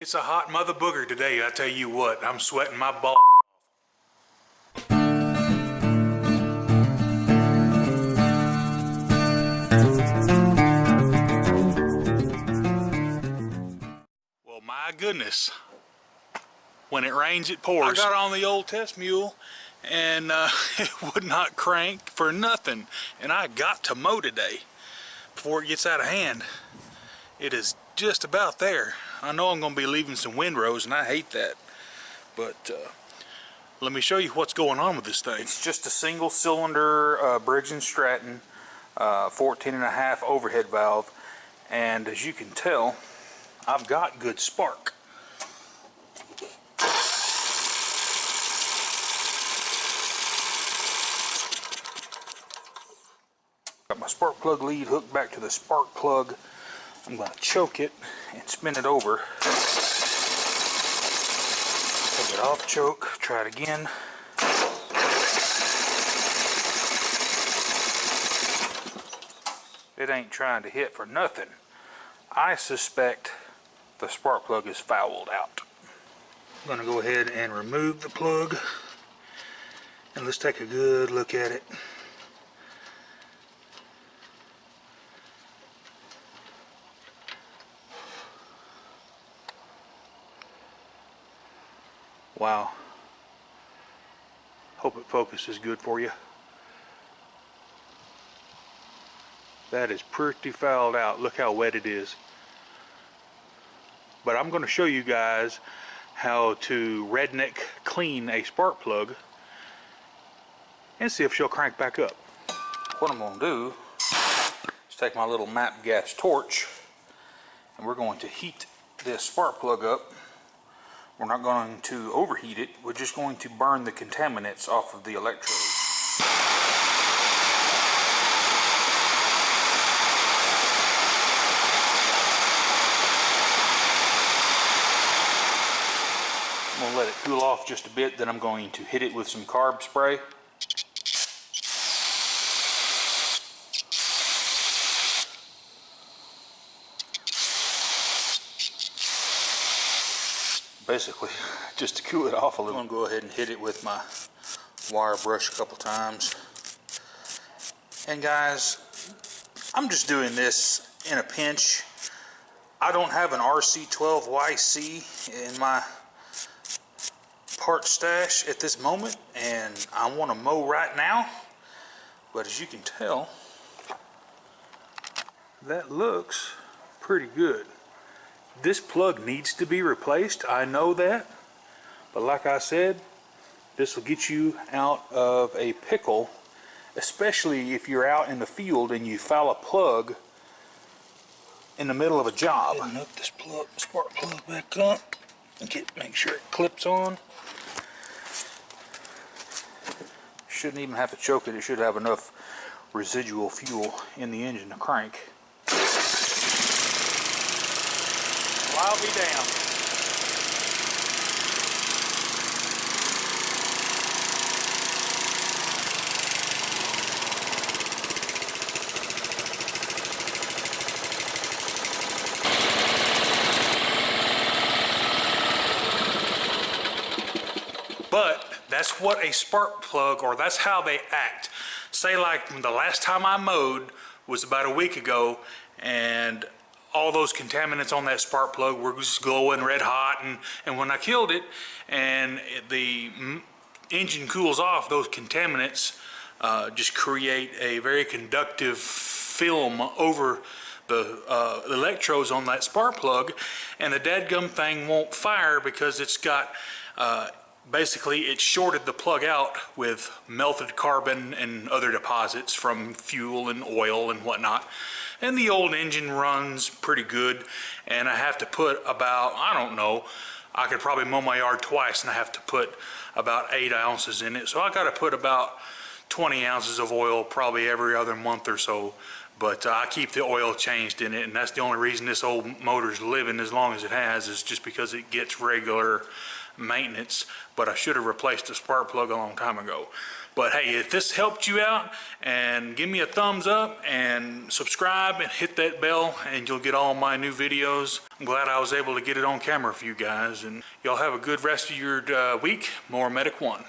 It's a hot mother booger today, I tell you what. I'm sweating my balls. Well, my goodness. When it rains, it pours. I got on the old test mule and it would not crank for nothing. And I got to mow today before it gets out of hand. It is just about there. I know I'm going to be leaving some windrows, and I hate that. But let me show you what's going on with this thing. It's just a single cylinder Briggs & Stratton 14.5 overhead valve. And as you can tell, I've got good spark. Got my spark plug lead hooked back to the spark plug. I'm going to choke it and spin it over. Take it off, choke, try it again. It ain't trying to hit for nothing. I suspect the spark plug is fouled out. I'm going to go ahead and remove the plug and let's take a good look at it. Wow. Hope it focuses good for you. That is pretty fouled out. Look how wet it is. But I'm going to show you guys how to redneck clean a spark plug and see if she'll crank back up. What I'm going to do is take my little MAP gas torch and we're going to heat this spark plug up. We're not going to overheat it, we're just going to burn the contaminants off of the electrode. I'm going to let it cool off just a bit, then I'm going to hit it with some carb spray. Basically, just to cool it off a little. I'm going to go ahead and hit it with my wire brush a couple times. And guys, I'm just doing this in a pinch. I don't have an RC12YC in my part stash at this moment, and I want to mow right now. But as you can tell, that looks pretty good. This plug needs to be replaced, I know that, but like I said, this will get you out of a pickle, especially if you're out in the field and you foul a plug in the middle of a job. And hook this spark plug back up and make sure it clips on. Shouldn't even have to choke it, it should have enough residual fuel in the engine to crank. I'll be damned. But that's what a spark plug, or that's how they act. Say like the last time I mowed was about a week ago, and all those contaminants on that spark plug were just glowing red hot, and when I killed it and the engine cools off, those contaminants just create a very conductive film over the electrodes on that spark plug, and the dadgum thing won't fire because it's got basically it shorted the plug out with melted carbon and other deposits from fuel and oil and whatnot. And the old engine runs pretty good, and I have to put about, I don't know, I could probably mow my yard twice and I have to put about 8 ounces in it. So I got to put about 20 ounces of oil probably every other month or so but I keep the oil changed in it, and that's the only reason this old motor's living as long as it has, is just because it gets regular maintenance. But I should have replaced the spark plug a long time ago. But hey, if this helped you out, and give me a thumbs up and subscribe and hit that bell, and you'll get all my new videos. I'm glad I was able to get it on camera for you guys, and y'all have a good rest of your week. More Medic One.